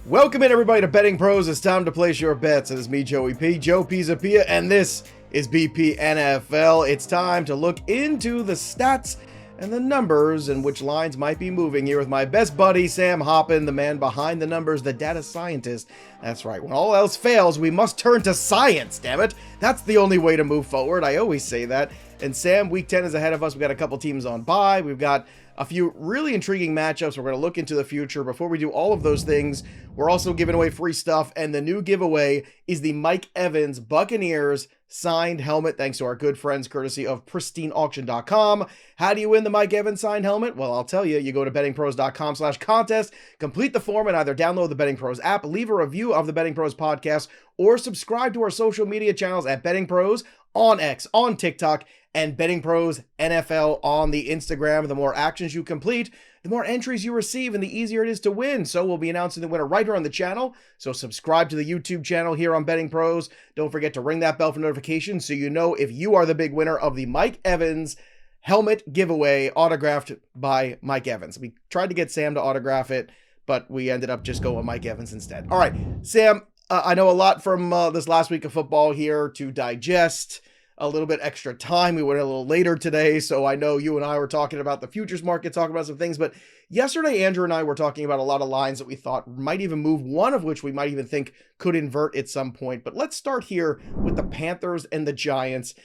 Welcome in, everybody, to Betting Pros. It's time to place your bets. It is me, Joe Pisapia, and this is BP NFL. It's time to look into the stats and the numbers and which lines might be moving here with my best buddy, Sam Hoppen, the man behind the numbers, the data scientist. That's right. When all else fails, we must turn to science, damn it. That's the only way to move forward. I always say that. And Sam, week 10 is ahead of us. We've got a couple teams on bye. We've got a few really intriguing matchups. We're going to look into the future. Before we do all of those things, we're also giving away free stuff, and the new giveaway is the Mike Evans Buccaneers signed helmet, thanks to our good friends courtesy of pristineauction.com. How do you win the Mike Evans signed helmet? Well, I'll tell you. You go to bettingpros.com/contest, complete the form, and either download the Betting Pros app, leave a review of the Betting Pros podcast, or subscribe to our social media channels at Betting Pros on X, on TikTok, and Betting Pros NFL on the Instagram. The more actions you complete, the more entries you receive, and the easier it is to win. So we'll be announcing the winner right here on the channel. So subscribe to the YouTube channel here on Betting Pros. Don't forget to ring that bell for notifications so you know if you are the big winner of the Mike Evans helmet giveaway autographed by Mike Evans. We tried to get Sam to autograph it, but we ended up just going with Mike Evans instead. All right, Sam, I know a lot from this last week of football here to digest. A little bit extra time. We went a little later today, so I know you and I were talking about the futures market, talking about some things, but yesterday Andrew and I were talking about a lot of lines that we thought might even move, one of which we might even think could invert at some point. But let's start here with the Panthers and the Giants.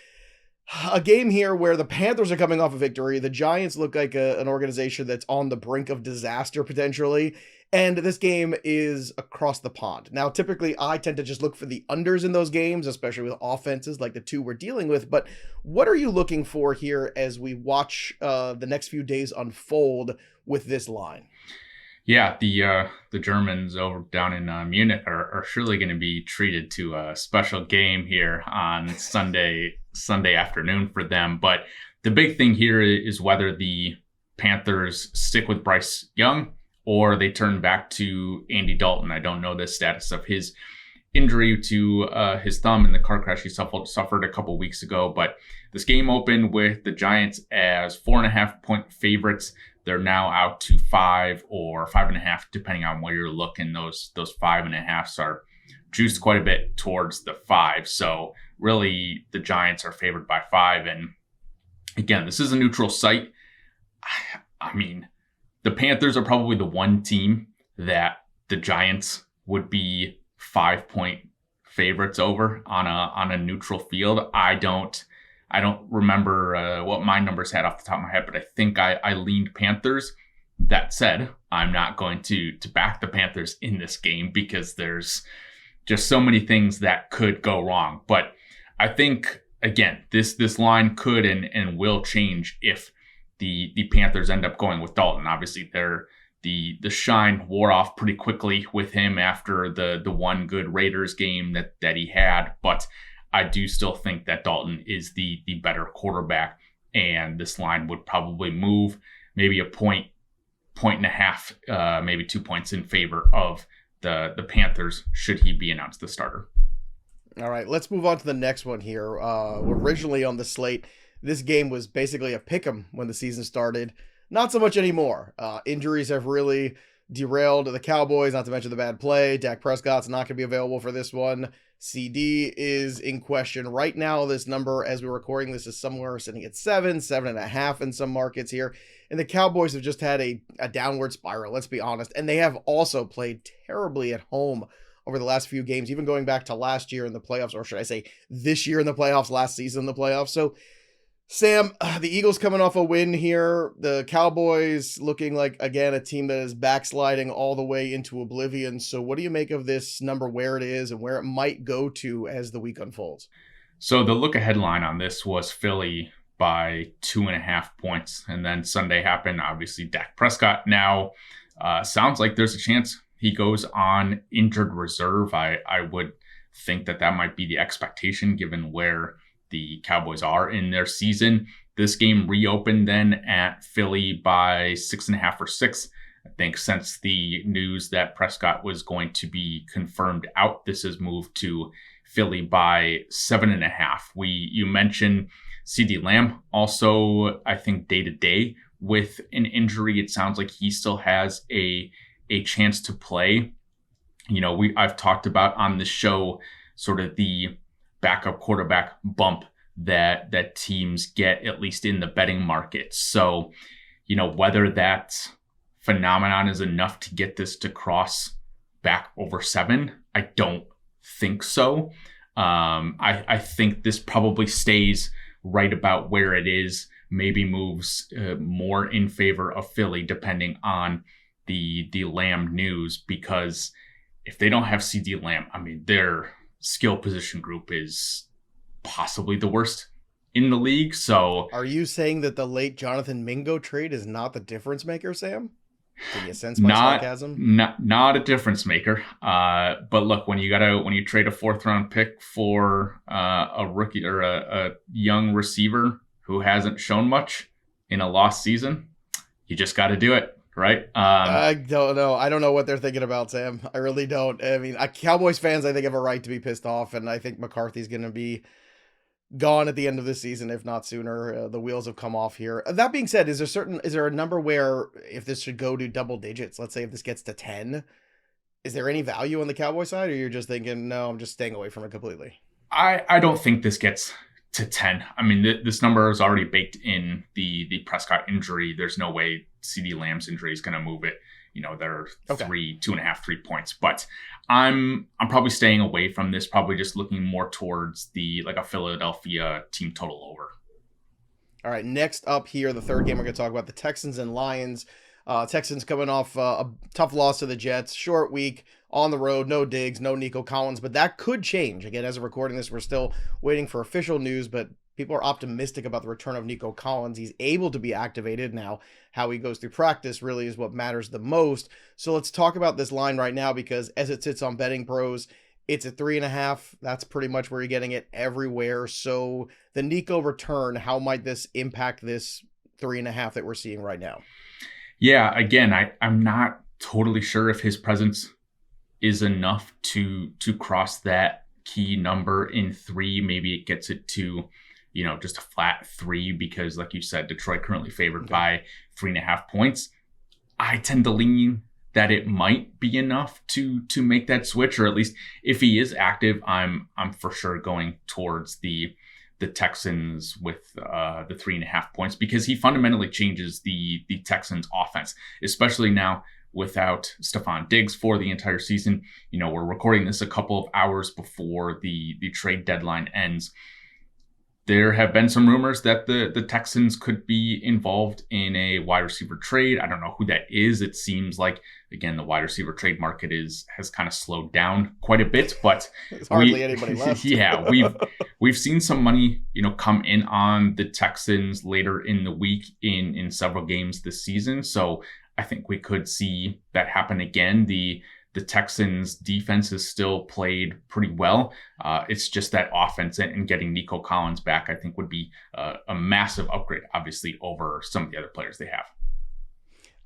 A game here where the Panthers are coming off a victory. The Giants look like an organization that's on the brink of disaster potentially. And this game is across the pond. Now, typically, I tend to just look for the unders in those games, especially with offenses like the two we're dealing with. But what are you looking for here as we watch the next few days unfold with this line? Yeah, the Germans over down in Munich are surely going to be treated to a special game here on Sunday afternoon for them. But the big thing here is whether the Panthers stick with Bryce Young or they turn back to Andy Dalton. I don't know the status of his injury to his thumb in the car crash he suffered a couple weeks ago. But this game opened with the Giants as 4.5-point favorites. They're now out to 5 or 5.5, depending on where you're looking. Those 5.5s are juiced quite a bit towards the 5. So really, the Giants are favored by 5. And again, this is a neutral site. I mean, the Panthers are probably the one team that the Giants would be 5-point favorites over on a neutral field. I don't remember what my numbers had off the top of my head, but I think I leaned Panthers. That said, I'm not going to back the Panthers in this game because there's just so many things that could go wrong. But I think, again, this line could and will change if the Panthers end up going with Dalton. Obviously, the shine wore off pretty quickly with him after the one good Raiders game that he had. But I do still think that Dalton is the better quarterback, and this line would probably move maybe a point and a half, maybe 2 points in favor of the Panthers should he be announced the starter. All right, let's move on to the next one here. Originally on the slate, this game was basically a pick'em when the season started. Not so much anymore. Injuries have really derailed the Cowboys, not to mention the bad play. Dak Prescott's not going to be available for this one. CD is in question. Right now, this number, as we're recording this, is somewhere sitting at 7.5 in some markets here. And the Cowboys have just had a downward spiral, let's be honest. And they have also played terribly at home over the last few games, even going back to last year in the playoffs, or should I say this year in the playoffs, last season in the playoffs. So, Sam, the Eagles coming off a win here. The Cowboys looking like, again, a team that is backsliding all the way into oblivion. So what do you make of this number, where it is and where it might go to as the week unfolds? So the look-ahead line on this was Philly by 2.5 points. And then Sunday happened. Obviously, Dak Prescott now sounds like there's a chance he goes on injured reserve. I would think that might be the expectation given where the Cowboys are in their season. This game reopened then at Philly by 6.5 or 6. I think since the news that Prescott was going to be confirmed out, this has moved to Philly by 7.5. You mentioned CeeDee Lamb also, I think, day to day with an injury. It sounds like he still has a chance to play. I've talked about on the show sort of the backup quarterback bump that teams get, at least in the betting market. So, whether that phenomenon is enough to get this to cross back over 7, I don't think so. I think this probably stays right about where it is, maybe moves more in favor of Philly, depending on the Lamb news, because if they don't have CeeDee Lamb, I mean, their skill position group is possibly the worst in the league. So are you saying that the late Jonathan Mingo trade is not the difference maker, Sam? Can you sense my sarcasm? Not a difference maker. But look, when you trade a 4th round pick for a rookie or a young receiver who hasn't shown much in a lost season, you just got to do it. Right. I don't know. I don't know what they're thinking about, Sam. I really don't. I mean, Cowboys fans, I think, have a right to be pissed off, and I think McCarthy's going to be gone at the end of the season, if not sooner. The wheels have come off here. That being said, is there a number where if this should go to double digits, let's say if this gets to 10, is there any value on the Cowboy side, or you're just thinking, no, I'm just staying away from it completely? I don't think this gets to 10. I mean, this number is already baked in the Prescott injury. There's no way CeeDee Lamb's injury is going to move it. They're 2.5, 3 points. But I'm probably staying away from this, probably just looking more towards a Philadelphia team total over. All right, next up here, the third game we're going to talk about, the Texans and Lions. Texans coming off a tough loss to the Jets, short week, on the road, no Diggs, no Nico Collins, but that could change. Again, as of recording this, we're still waiting for official news, but people are optimistic about the return of Nico Collins. He's able to be activated now. How he goes through practice really is what matters the most. So let's talk about this line right now, because as it sits on BettingPros, it's at 3.5. That's pretty much where you're getting it everywhere. So the Nico return, how might this impact this 3.5 that we're seeing right now? Yeah, again, I'm not totally sure if his presence is enough to cross that key number in 3. Maybe it gets it to, just a flat 3, because like you said, Detroit currently favored by 3.5 points. I tend to lean that it might be enough to make that switch, or at least if he is active, I'm for sure going towards the Texans with the 3.5 points, because he fundamentally changes the Texans offense, especially now without Stephon Diggs for the entire season. We're recording this a couple of hours before the trade deadline ends. There have been some rumors that the Texans could be involved in a wide receiver trade. I don't know who that is. It seems like, again, the wide receiver trade market has kind of slowed down quite a bit, but there's hardly anybody left. Yeah, we've seen some money, come in on the Texans later in the week in several games this season. So I think we could see that happen again. The Texans defense has still played pretty well. It's just that offense and getting Nico Collins back, I think, would be a massive upgrade, obviously, over some of the other players they have.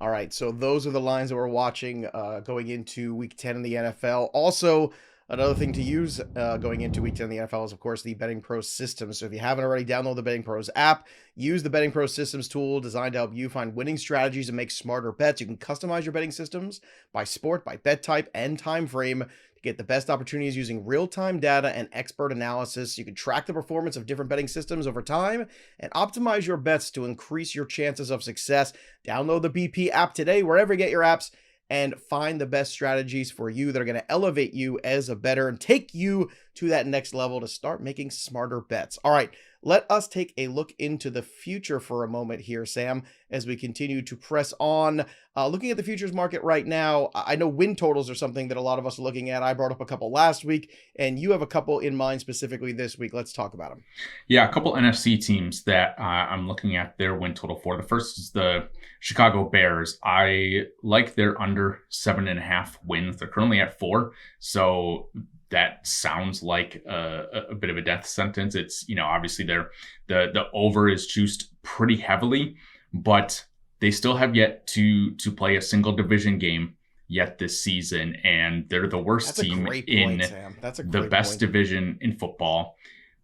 All right, so those are the lines that we're watching going into Week 10 in the NFL. Also, another thing to use going into Week 10 in the NFL is, of course, the BettingPros system. So if you haven't already, download the BettingPros app. Use the BettingPros systems tool designed to help you find winning strategies and make smarter bets. You can customize your betting systems by sport, by bet type, and time frame to get the best opportunities using real-time data and expert analysis. You can track the performance of different betting systems over time and optimize your bets to increase your chances of success. Download the BP app today, wherever you get your apps, and find the best strategies for you that are going to elevate you as a bettor and take you to that next level to start making smarter bets. All right, let us take a look into the future for a moment here, Sam, as we continue to press on. Looking at the futures market right now, I know win totals are something that a lot of us are looking at. I brought up a couple last week, and you have a couple in mind specifically this week. Let's talk about them. Yeah, a couple NFC teams that I'm looking at their win total for. The first is the Chicago Bears. I like their under 7.5 wins. They're currently at 4, so that sounds like a bit of a death sentence. It's, obviously the over is juiced pretty heavily, but they still have yet to play a single division game yet this season, and they're the worst team in the best division in football.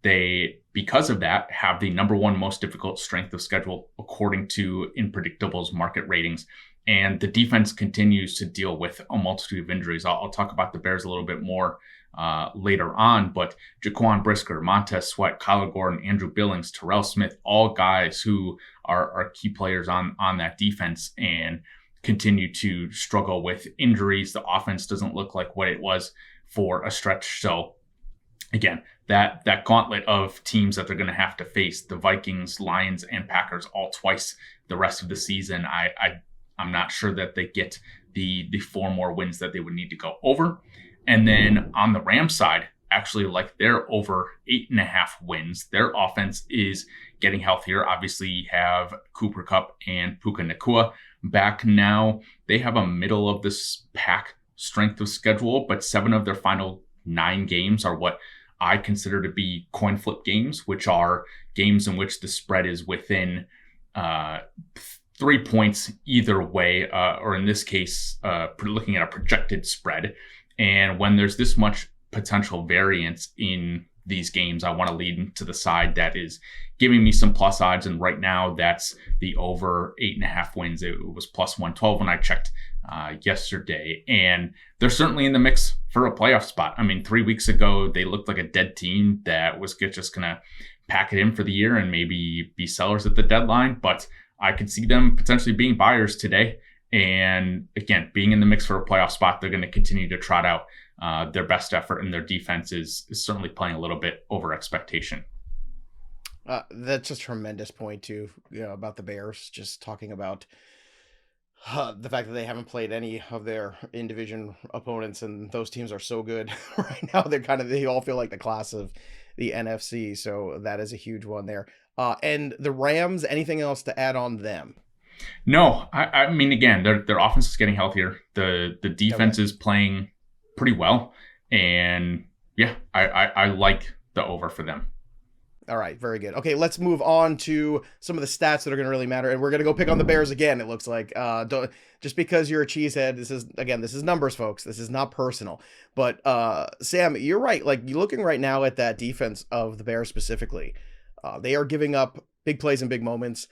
They, because of that, have the number 1 most difficult strength of schedule according to Unpredictable's market ratings. And the defense continues to deal with a multitude of injuries. I'll talk about the Bears a little bit more later on, but Jaquan Brisker, Montez Sweat, Kyler Gordon, Andrew Billings, Terrell Smith, all guys who are key players on that defense and continue to struggle with injuries. The offense doesn't look like what it was for a stretch. So again, that gauntlet of teams that they're going to have to face, the Vikings, Lions, and Packers all twice the rest of the season, I'm not sure that they get the 4 more wins that they would need to go over. And then on the Rams side, actually, like, they're over 8.5 wins. Their offense is getting healthier. Obviously, you have Cooper Kupp and Puka Nacua back now. They have a middle of this pack strength of schedule, but 7 of their final 9 games are what I consider to be coin flip games, which are games in which the spread is within 3 points either way, or in this case, looking at a projected spread. And when there's this much potential variance in these games, I want to lean to the side that is giving me some plus odds. And right now, that's the over 8.5 wins. It was plus 112 when I checked yesterday. And they're certainly in the mix for a playoff spot. I mean, 3 weeks ago, they looked like a dead team that was just going to pack it in for the year and maybe be sellers at the deadline. But I could see them potentially being buyers today. And again, being in the mix for a playoff spot, they're going to continue to trot out their best effort, and their defense is certainly playing a little bit over expectation. That's a tremendous point too, about the Bears, just talking about the fact that they haven't played any of their in-division opponents, and those teams are so good right now. They all feel like the class of the NFC. So that is a huge one there. And the Rams, anything else to add on them? No, I mean, again, their offense is getting healthier. The defense is playing pretty well. And yeah, I like the over for them. All right, very good. Okay, let's move on to some of the stats that are going to really matter. And we're going to go pick on the Bears again, it looks like. Just because you're a cheesehead, this is numbers, folks. This is not personal. But Sam, you're right. Like, you're looking right now at that defense of the Bears specifically. They are giving up big plays and big moments.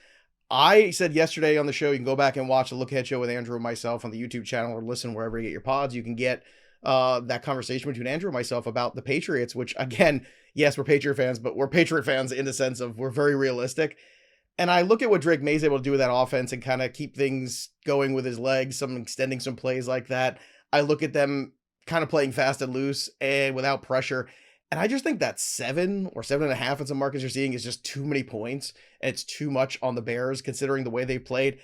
I said yesterday on the show, you can go back and watch the Look Ahead show with Andrew and myself on the YouTube channel, or listen wherever you get your pods. You can get that conversation between Andrew and myself about the Patriots, which, again, yes, we're Patriot fans, but we're Patriot fans in the sense of we're very realistic. And I look at what Drake May's able to do with that offense and kind of keep things going with his legs, extending some plays like that. I look at them kind of playing fast and loose and without pressure. And I just think that 7 or 7.5 in some markets you're seeing is just too many points. And it's too much on the Bears considering the way they played.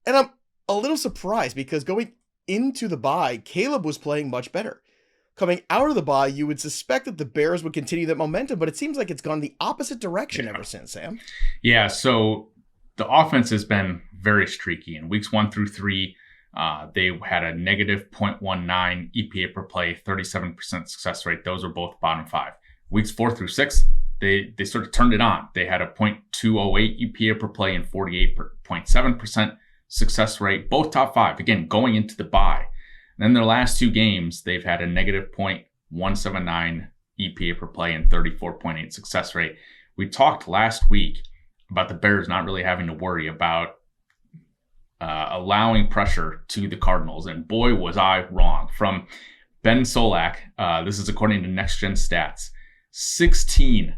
And I'm a little surprised because going into the bye, Caleb was playing much better. Coming out of the bye, you would suspect that the Bears would continue that momentum, but it seems like it's gone the opposite direction ever since, Sam. Yeah, so the offense has been very streaky. In weeks 1 through 3, they had a negative 0.19 EPA per play, 37% success rate. Those are both bottom 5. Weeks 4 through 6, they sort of turned it on. They had a 0.208 EPA per play and 48.7% success rate, both top 5, again, going into the bye. And then their last 2 games, they've had a negative 0.179 EPA per play and 34.8 success rate. We talked last week about the Bears not really having to worry about allowing pressure to the Cardinals. And boy, was I wrong. From Ben Solak, this is according to Next Gen Stats, 16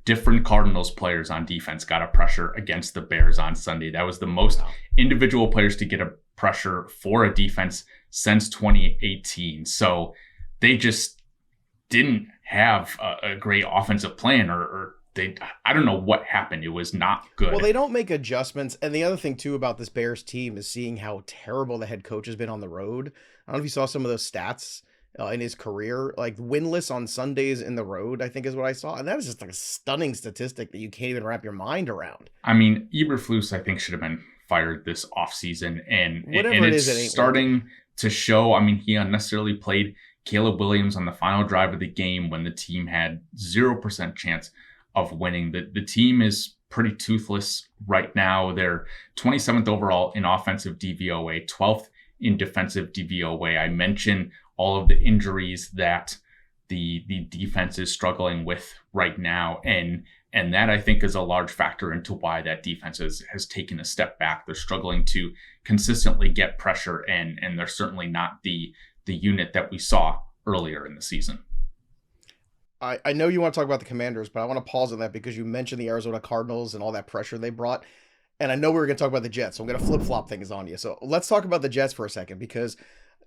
different Cardinals players on defense got a pressure against the Bears on Sunday. That was the most individual players to get a pressure for a defense since 2018. So they just didn't have a great offensive plan, or I don't know what happened. It was not good. Well, they don't make adjustments. And the other thing, too, about this Bears team is seeing how terrible the head coach has been on the road. I don't know if you saw some of those stats in his career, like winless on Sundays in the road, I think is what I saw. And that is just like a stunning statistic that you can't even wrap your mind around. I mean, Eberflus, I think, should have been fired this offseason. And it's starting to show. I mean, he unnecessarily played Caleb Williams on the final drive of the game when the team had 0% chance of winning. The team is pretty toothless right now. They're 27th overall in offensive DVOA, 12th in defensive DVOA. I mentioned all of the injuries that the defense is struggling with right now, and And that, I think, is a large factor into why that defense has taken a step back. They're struggling to consistently get pressure, and they're certainly not the unit that we saw earlier in the season. I know you want to talk about the Commanders, but I want to pause on that because you mentioned the Arizona Cardinals and all that pressure they brought. And I know we were going to talk about the Jets, so I'm going to flip-flop things on you. So let's talk about the Jets for a second, because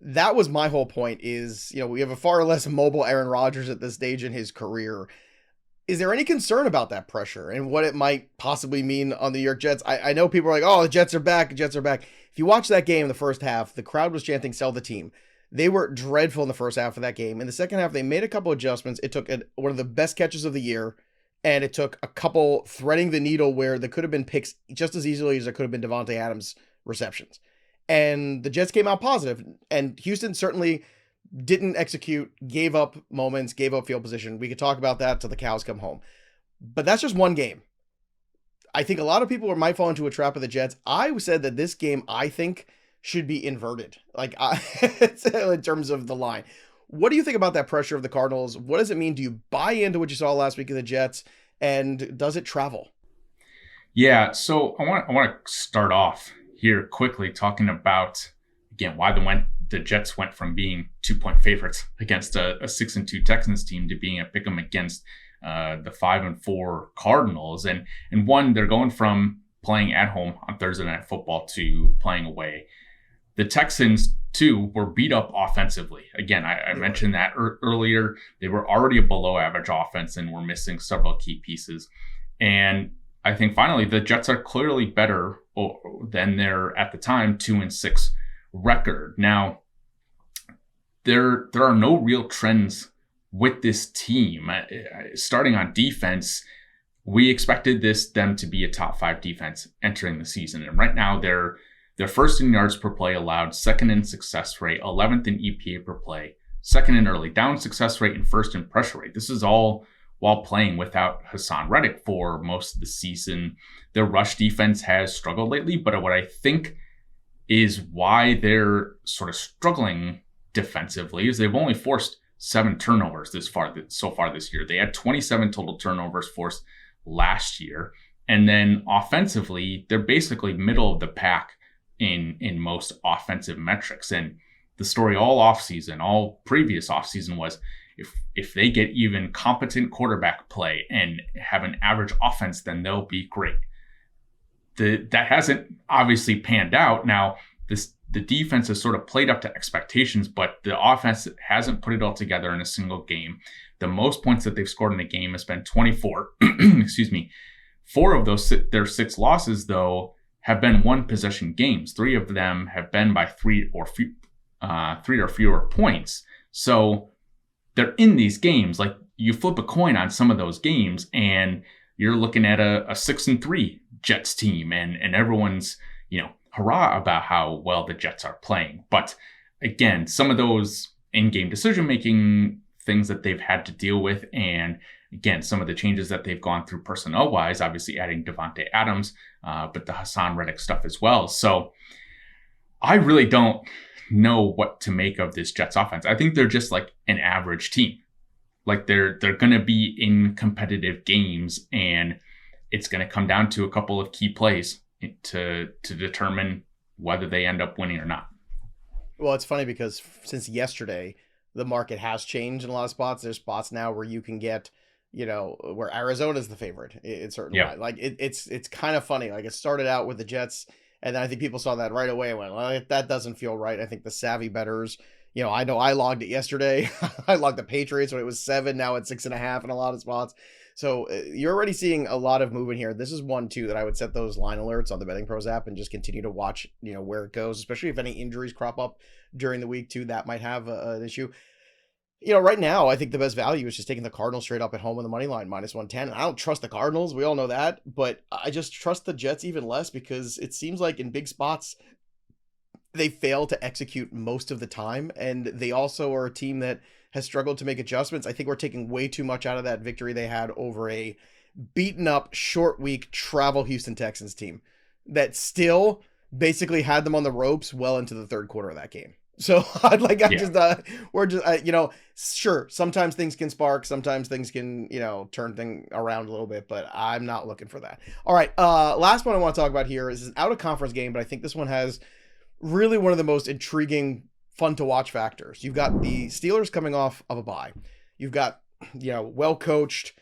that was my whole point is, we have a far less mobile Aaron Rodgers at this stage in his career. Is there any concern about that pressure and what it might possibly mean on the New York Jets? I know people are like, oh, the Jets are back, the Jets are back. If you watch that game in the first half, the crowd was chanting, sell the team. They were dreadful in the first half of that game. In the second half, they made a couple adjustments. It took one of the best catches of the year, and it took a couple threading the needle where there could have been picks just as easily as there could have been Devontae Adams receptions. And the Jets came out positive, and Houston certainly didn't execute, gave up moments, gave up field position. We could talk about that till the cows come home. But that's just one game. I think a lot of people might fall into a trap of the Jets. I said that this game, I think, should be inverted, in terms of the line. What do you think about that pressure of the Cardinals? What does it mean? Do you buy into what you saw last week of the Jets, and does it travel? Yeah, so I want to start off here quickly talking about, again, why the Jets went from being 2-point favorites against a 6-2 Texans team to being a pick'em against the 5-4 Cardinals. And one, they're going from playing at home on Thursday Night Football to playing away. The Texans, too, were beat up offensively. Again, I mentioned that earlier. They were already a below average offense and were missing several key pieces. And I think finally the Jets are clearly better than their, at the time, 2-6 record. Now, there are no real trends with this team. Starting on defense, we expected them to be a top 5 defense entering the season. And right now they're first in yards per play allowed, second in success rate, 11th in EPA per play, second in early down success rate, and first in pressure rate. This is all while playing without Hassan Reddick for most of the season. Their rush defense has struggled lately, but what I think is why they're sort of struggling defensively is they've only forced 7 turnovers so far this year. They had 27 total turnovers forced last year. And then offensively, they're basically middle of the pack in most offensive metrics. And the story all previous offseason was if they get even competent quarterback play and have an average offense, then they'll be great. That hasn't obviously panned out. Now, the defense has sort of played up to expectations, but the offense hasn't put it all together in a single game. The most points that they've scored in a game has been 24. Excuse me. 4 of their 6 losses, though, have been 1-possession games. 3 of them have been by 3 or fewer points. So they're in these games. Like, you flip a coin on some of those games, and you're looking at a 6-3 Jets team, and everyone's, hurrah about how well the Jets are playing. But again, some of those in-game decision-making things that they've had to deal with, and again, some of the changes that they've gone through personnel-wise, obviously adding Devontae Adams, but the Hassan Reddick stuff as well. So I really don't know what to make of this Jets offense. I think they're just like an average team. Like they're going to be in competitive games, and it's going to come down to a couple of key plays to determine whether they end up winning or not. Well, it's funny because since yesterday, the market has changed in a lot of spots. There's spots now where you can get, where Arizona's the favorite. It's certainly like it's kind of funny. Like, it started out with the Jets, and then I think people saw that right away and went, well, that doesn't feel right. I think the savvy bettors, I know I logged it yesterday. I logged the Patriots when it was 7. Now it's 6.5 in a lot of spots. So you're already seeing a lot of movement here. This is one, too, that I would set those line alerts on the BettingPros app and just continue to watch, where it goes, especially if any injuries crop up during the week, too. That might have an issue. Right now, I think the best value is just taking the Cardinals straight up at home on the money line, -110. I don't trust the Cardinals. We all know that. But I just trust the Jets even less because it seems like in big spots, they fail to execute most of the time. And they also are a team that has struggled to make adjustments. I think we're taking way too much out of that victory they had over a beaten up short week travel Houston Texans team that still basically had them on the ropes well into the third quarter of that game. So we're just, sure, sometimes things can spark, sometimes things can, turn things around a little bit, but I'm not looking for that. All right. Last one I want to talk about here is an out of conference game, but I think this one has really one of the most intriguing, fun to watch factors. You've got the Steelers coming off of a bye. You've got, well coached,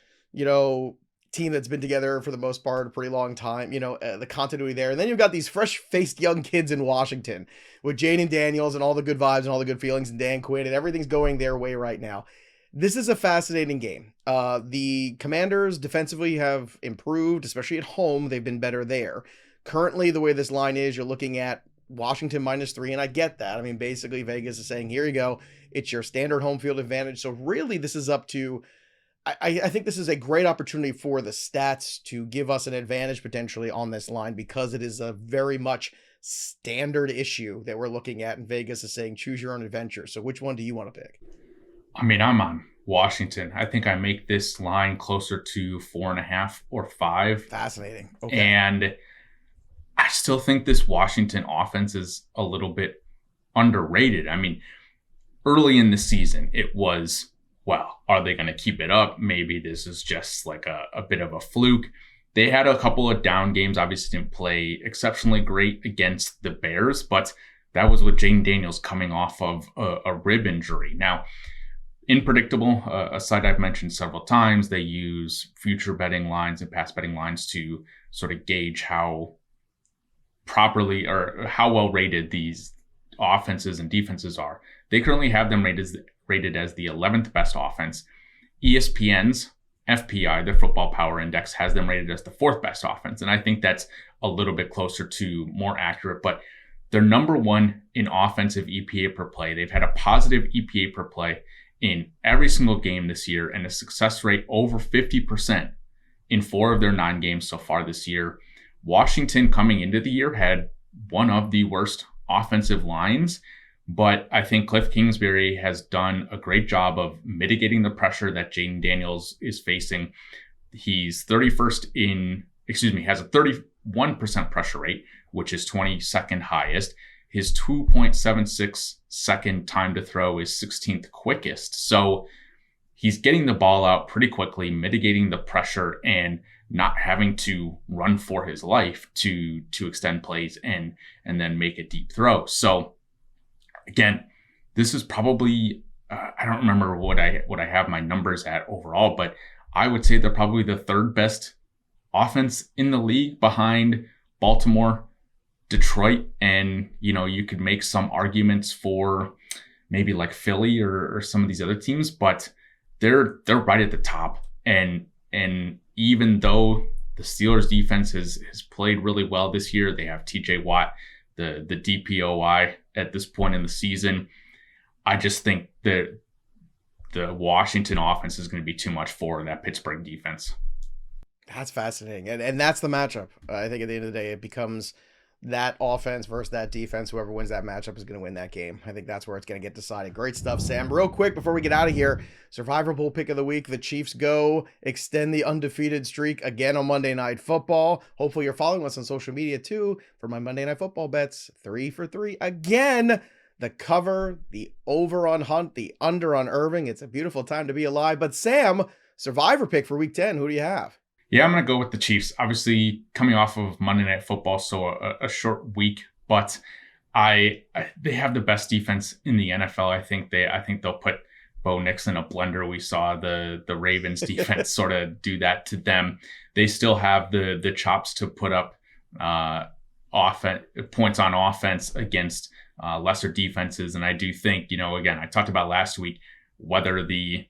team that's been together for the most part a pretty long time, the continuity there. And then you've got these fresh-faced young kids in Washington with Jaden Daniels and all the good vibes and all the good feelings and Dan Quinn, and everything's going their way right now. This is a fascinating game. The Commanders defensively have improved, especially at home. They've been better there. Currently, the way this line is, you're looking at Washington -3, and I get that. I mean, basically, Vegas is saying, here you go. It's your standard home field advantage. So really, this is up to I think this is a great opportunity for the stats to give us an advantage potentially on this line, because it is a very much standard issue that we're looking at, and Vegas is saying choose your own adventure. So which one do you want to pick? I mean, I'm on Washington. I think I make this line closer to 4.5 or 5. Fascinating. Okay. And I still think this Washington offense is a little bit underrated. I mean, early in the season, it was, well, are they going to keep it up? Maybe this is just like a bit of a fluke. They had a couple of down games, obviously didn't play exceptionally great against the Bears, but that was with Jaden Daniels coming off of a rib injury. Now, unpredictable, a site I've mentioned several times, they use future betting lines and past betting lines to sort of gauge how properly or how well rated these offenses and defenses are. They currently have them rated as the 11th best offense. ESPN's FPI, the Football Power Index, has them rated as the 4th best offense. And I think that's a little bit closer to more accurate, but they're number 1 in offensive EPA per play. They've had a positive EPA per play in every single game this year and a success rate over 50% in 4 of their 9 games so far this year. Washington coming into the year had one of the worst offensive lines, but I think Cliff Kingsbury has done a great job of mitigating the pressure that Jaden Daniels is facing. He's has a 31% pressure rate, which is 22nd highest. His 2.76 second time to throw is 16th quickest. So he's getting the ball out pretty quickly, mitigating the pressure and not having to run for his life to extend plays and then make a deep throw. So again, this is probably, I don't remember what I have my numbers at overall, but I would say they're probably the 3rd best offense in the league behind Baltimore, Detroit, and, you could make some arguments for maybe like Philly or some of these other teams, but they're right at the top. And even though the Steelers defense has played really well this year, they have TJ Watt, the DPOI at this point in the season. I just think that the Washington offense is going to be too much for that Pittsburgh defense. That's fascinating. And that's the matchup. I think at the end of the day, it becomes that offense versus that defense. Whoever wins that matchup is going to win that game. I think that's where it's going to get decided. Great stuff, Sam. Real quick, before we get out of here, Survivor Pool pick of the week. The Chiefs extend the undefeated streak again on Monday Night Football. Hopefully you're following us on social media too for my Monday Night Football bets. 3 for 3 again. The cover, the over on Hunt, the under on Irving. It's a beautiful time to be alive. But Sam, Survivor pick for week 10. Who do you have? Yeah, I'm going to go with the Chiefs. Obviously, coming off of Monday Night Football, so a short week, but they have the best defense in the NFL. I think they'll put Bo Nix in a blender. We saw the Ravens defense sort of do that to them. They still have the chops to put up points on offense against lesser defenses, and I do think, again, I talked about last week whether the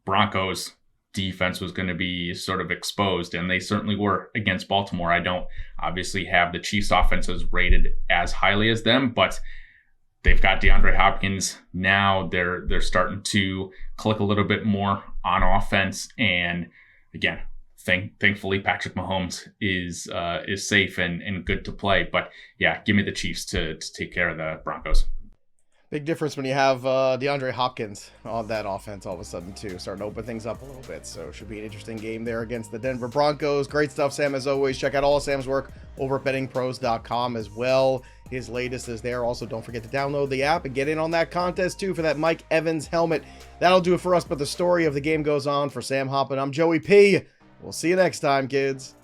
Broncos defense was going to be sort of exposed, and they certainly were against Baltimore. I don't obviously have the Chiefs offenses rated as highly as them, but they've got DeAndre Hopkins now. They're starting to click a little bit more on offense, and again, thankfully Patrick Mahomes is safe and good to play. But yeah, give me the Chiefs to take care of the Broncos. Big difference when you have DeAndre Hopkins on that offense all of a sudden, too. Starting to open things up a little bit. So should be an interesting game there against the Denver Broncos. Great stuff, Sam, as always. Check out all of Sam's work over at bettingpros.com as well. His latest is there. Also, don't forget to download the app and get in on that contest, too, for that Mike Evans helmet. That'll do it for us, but the story of the game goes on. For Sam Hoppen, I'm Joey P. We'll see you next time, kids.